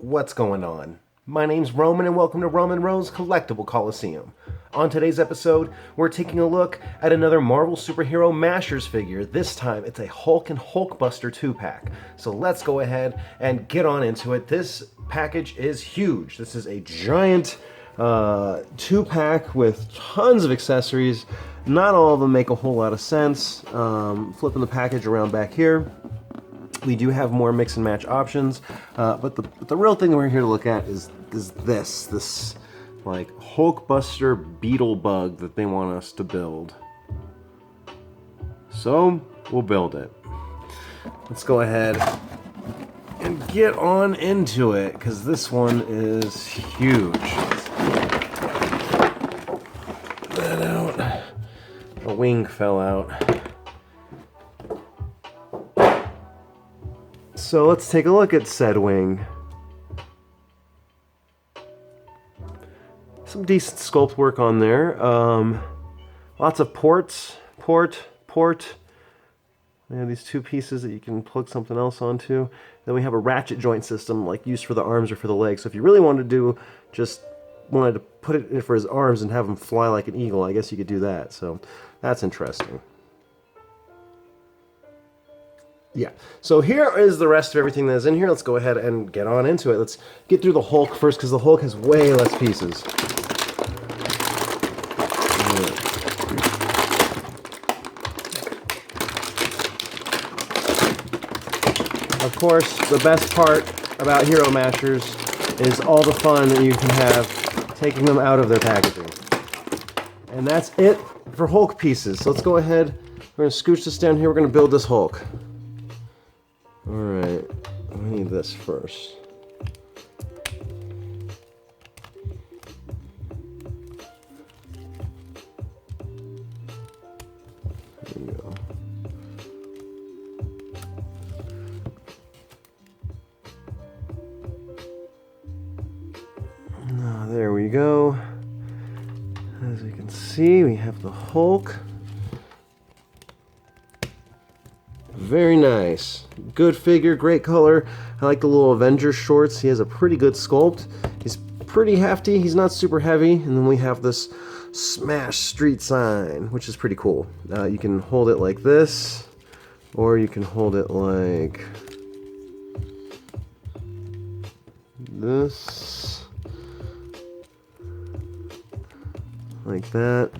What's going on? My name's Roman and welcome to Roman Rose Collectible Coliseum. On today's episode, we're taking a look at another Marvel superhero Mashers figure. This time, it's a Hulk and HulkBuster 2-pack. So let's go ahead and get on into it. This package is huge. This is a giant 2-pack with tons of accessories. Not all of them make a whole lot of sense. Flipping the package around back here, we do have more mix and match options, but the real thing we're here to look at is this like HulkBuster beetle bug that they want us to build. So we'll build it. Let's go ahead and get on into it because this one is huge. That out. A wing fell out. So let's take a look at said wing. Some decent sculpt work on there. Lots of port. We have these two pieces that you can plug something else onto. Then we have a ratchet joint system like used for the arms or for the legs. So if you really wanted to wanted to put it in for his arms and have him fly like an eagle, I guess you could do that. So that's interesting. Yeah, so here is the rest of everything that is in here. Let's go ahead and get on into it. Let's get through the Hulk first because the Hulk has way less pieces. Of course, the best part about Hero Mashers is all the fun that you can have taking them out of their packaging. And that's it for Hulk pieces. So let's go ahead. We're going to scooch this down here. We're going to build this Hulk. Alright, we need this first. There we go. Now, there we go. As you can see, we have the Hulk. Very nice. Good figure, great color. I like the little Avenger shorts. He has a pretty good sculpt. He's pretty hefty. He's not super heavy. And then we have this Smash Street sign, which is pretty cool. You can hold it like this, or you can hold it like this. Like that.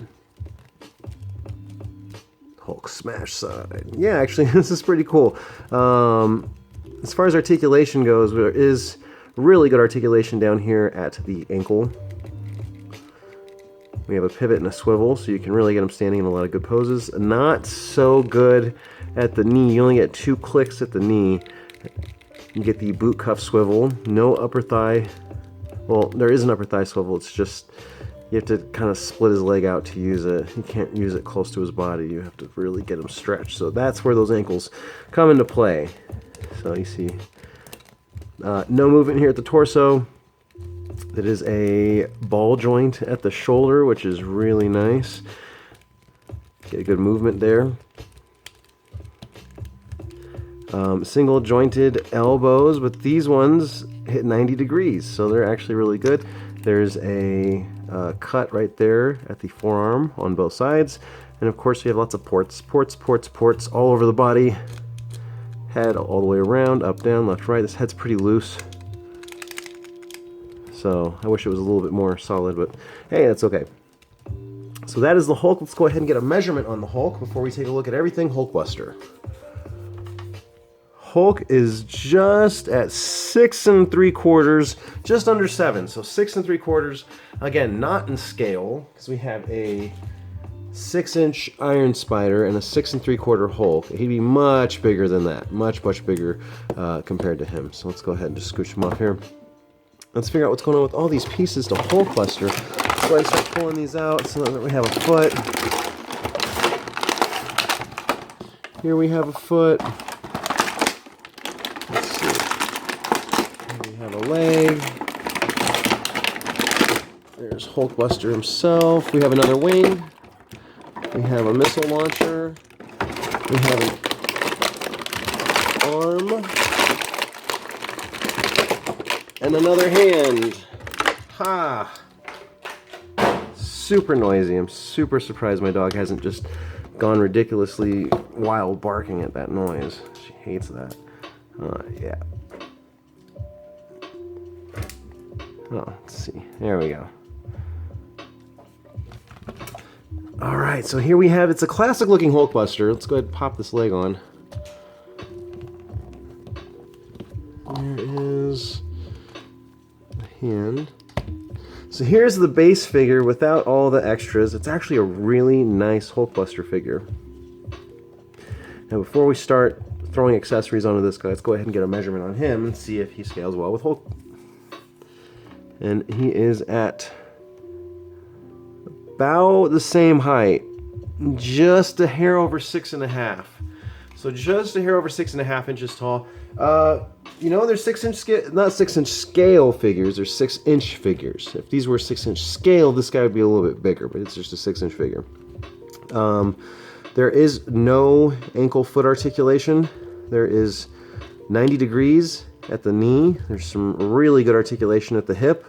Hulk smash side. Yeah, actually, this is pretty cool. As far as articulation goes, there is really good articulation down here at the ankle. We have a pivot and a swivel, so you can really get him standing in a lot of good poses. Not so good at the knee. You only get 2 clicks at the knee. You get the boot cuff swivel. No upper thigh. Well, there is an upper thigh swivel. It's just you have to kind of split his leg out to use it. You can't use it close to his body. You have to really get him stretched. So that's where those ankles come into play. So you see no movement here at the torso. It is a ball joint at the shoulder, which is really nice. Get a good movement there. Single jointed elbows, but these ones hit 90 degrees, so they're actually really good. There's a cut right there at the forearm on both sides, and of course we have lots of ports all over the body. Head all the way around, up, down, left, right. This head's pretty loose, so I wish it was a little bit more solid, but hey, that's okay. So that is the Hulk. Let's go ahead and get a measurement on the Hulk before we take a look at everything HulkBuster. Hulk is just at 6 3/4, just under 7, so 6 3/4. Again, not in scale, because we have a 6-inch Iron Spider and a 6 3/4 Hulk. He'd be much bigger than that, much bigger compared to him. So let's go ahead and just scooch him off here. Let's figure out what's going on with all these pieces to HulkBuster. Let's go ahead and start pulling these out so that we have a foot. Here we have a foot. Have a leg. There's HulkBuster himself. We have another wing. We have a missile launcher. We have an arm. And another hand. Ha! Super noisy. I'm super surprised my dog hasn't just gone ridiculously wild barking at that noise. She hates that. Yeah. Oh, let's see. There we go. All right, so here we have, it's a classic looking HulkBuster. Let's go ahead and pop this leg on. There is the hand. So here's the base figure without all the extras. It's actually a really nice HulkBuster figure. Now before we start throwing accessories onto this guy, let's go ahead and get a measurement on him and see if he scales well with Hulk. And he is at about the same height, just a hair over 6.5. So just a hair over 6.5 inches tall. You know, there's 6-inch scale, not 6-inch scale figures, there's 6-inch figures. If these were 6-inch scale, this guy would be a little bit bigger, but it's just a 6-inch figure. There is no ankle foot articulation. There is 90 degrees at the knee. There's some really good articulation at the hip.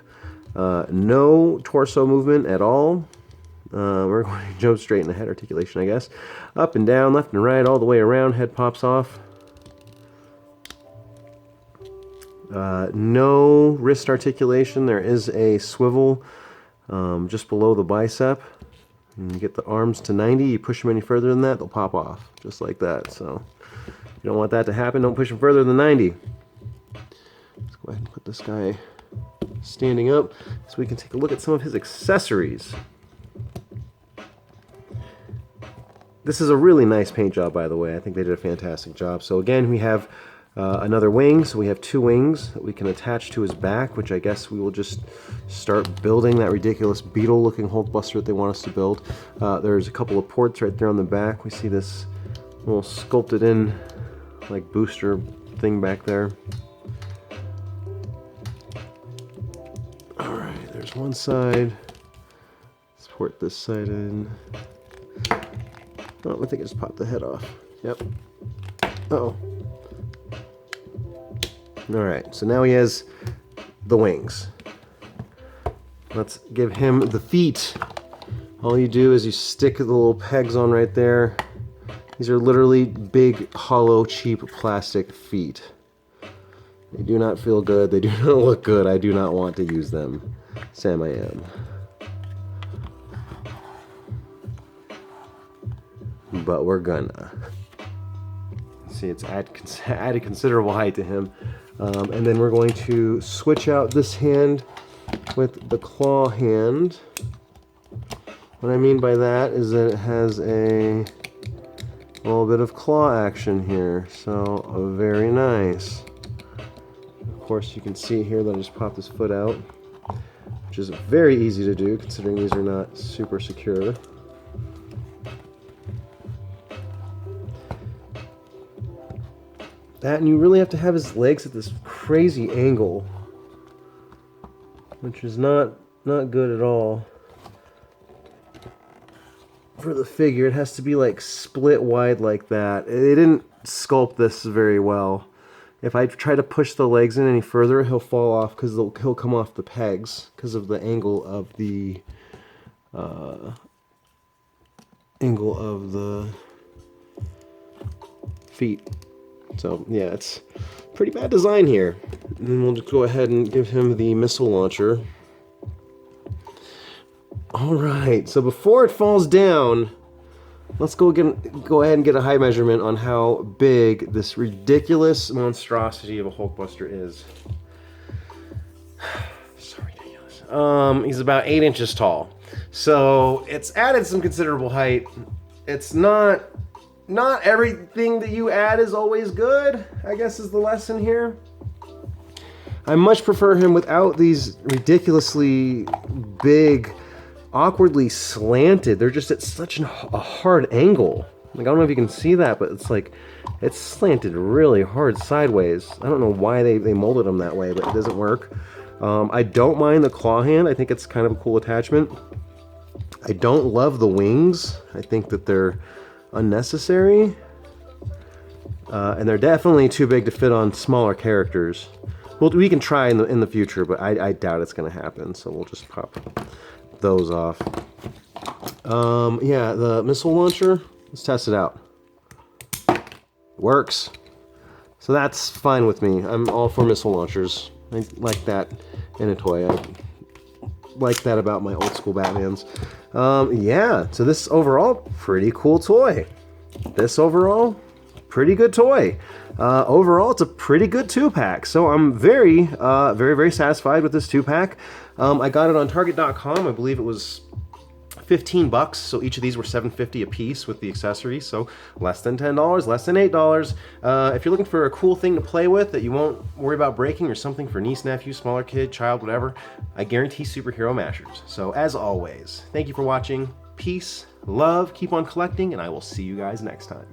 No torso movement at all. We're going to jump straight into head articulation, I guess. Up and down, left and right, all the way around. Head pops off. No wrist articulation. There is a swivel just below the bicep. And you get the arms to 90. You push them any further than that, they'll pop off. Just like that. So you don't want that to happen. Don't push them further than 90. Let's go ahead and put this guy standing up so we can take a look at some of his accessories. This is a really nice paint job, by the way. I think they did a fantastic job. So again, we have another wing. So we have 2 wings that we can attach to his back, which I guess we will just start building that ridiculous beetle-looking HulkBuster that they want us to build. There's a couple of ports right there on the back. We see this little sculpted in like booster thing back there. All right, there's one side. Let's port this side in. Oh, I think I just popped the head off. Yep. Uh-oh. Alright, so now he has the wings. Let's give him the feet. All you do is you stick the little pegs on right there. These are literally big, hollow, cheap plastic feet. They do not feel good. They do not look good. I do not want to use them. Sam, I am. But we're gonna. See, it's added considerable height to him. And then we're going to switch out this hand with the claw hand. What I mean by that is that it has a little bit of claw action here. So, very nice. Of course, you can see here that I just popped his foot out, which is very easy to do considering these are not super secure. That, and you really have to have his legs at this crazy angle, which is not good at all for the figure. It has to be like split wide like that. They didn't sculpt this very well. If I try to push the legs in any further, he'll fall off because he'll come off the pegs because of the angle of the feet. So yeah, it's pretty bad design here. And then we'll just go ahead and give him the missile launcher. Alright, so before it falls down, let's go ahead and get a height measurement on how big this ridiculous monstrosity of a HulkBuster is. So ridiculous. He's about 8 inches tall. So it's added some considerable height. It's not everything that you add is always good, I guess is the lesson here. I much prefer him without these ridiculously big, awkwardly slanted. They're just at such a hard angle. Like, I don't know if you can see that, but it's like, it's slanted really hard sideways. I don't know why they molded them that way, but it doesn't work. I don't mind the claw hand. I think it's kind of a cool attachment. I don't love the wings. I think that they're unnecessary. And they're definitely too big to fit on smaller characters. Well, we can try in the future, but I doubt it's going to happen. So we'll just pop those off. Yeah, the missile launcher. Let's test it out. Works. So that's fine with me. I'm all for missile launchers. I like that in a toy. I like that about my old school Batmans. Yeah, so this overall, pretty cool toy. This overall, pretty good toy. Overall, it's a pretty good 2-pack. So I'm very, very satisfied with this 2-pack. I got it on Target.com. I believe it was $15, so each of these were $7.50 a piece with the accessories, so less than $10, less than $8. If you're looking for a cool thing to play with that you won't worry about breaking, or something for niece, nephew, smaller kid, child, whatever, I guarantee superhero mashers. So as always, thank you for watching. Peace, love, keep on collecting, and I will see you guys next time.